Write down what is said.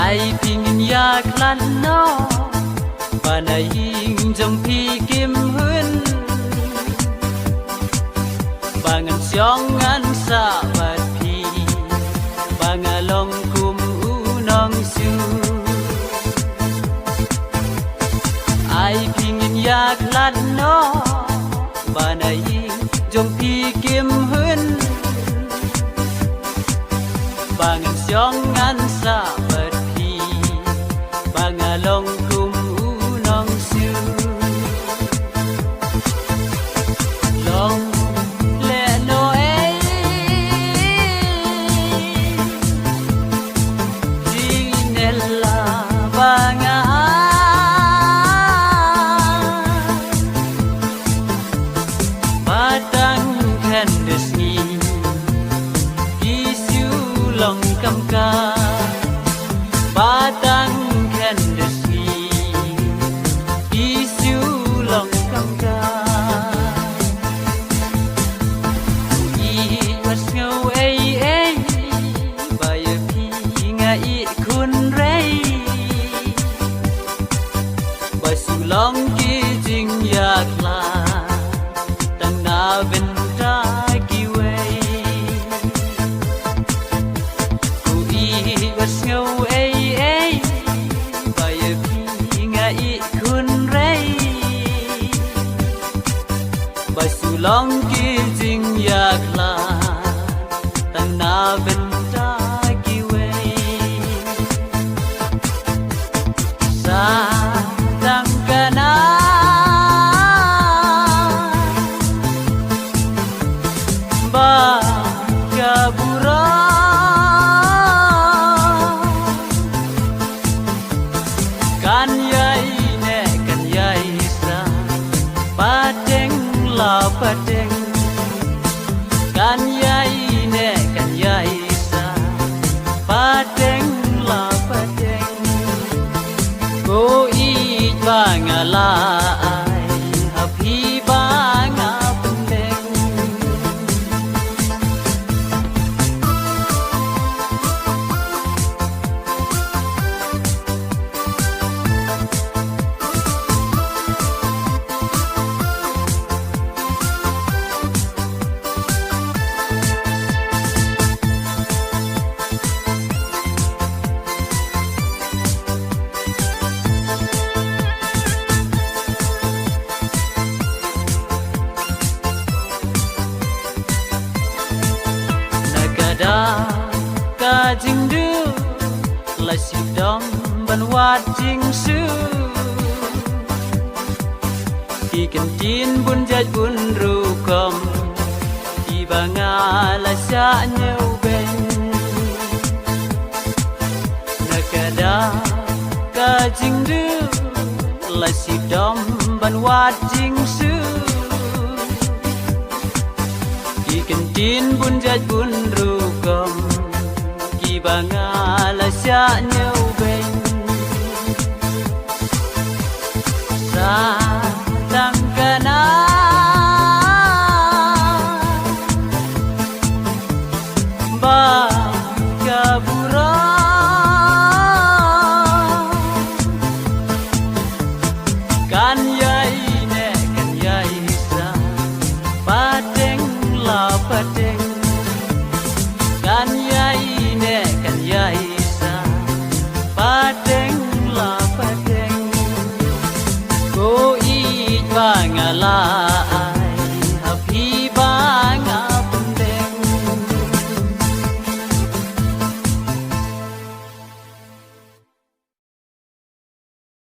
Ai pingin yak lan no Panaying jong pi kim hun Bangan siong an sa bat pi Bangalong kum unong su Ai pingin yak lan no Panaying jong pi kim hun Bangan siong an sa bat Bangalong kum unong su Long le no ei Dinella banga Batang kandes ni Isu long kam ka Batang Long ki jing yak la tang na vin ta ki wei ku i was ngau ei ba ye pi nga I kun rei ba su long ki jing yak la tang na vin ta ki wei sa Padeng kan yai ne kan yai sa padeng la padeng ko I bangala ai happy banga pendeng Ka jing du la si dom ban wat jing su Ki kan tin bun jaj bun ru kom Ki banga la sa nyau ben Nakada ka jing du la si dom ban wat jing su Ki kan tin bun jaj bun ru kom Bangala sa nyau ben sa tangkana ba kabura kan yai ne kan yai sa padeng la padeng kan yai ne kan yai sa ลา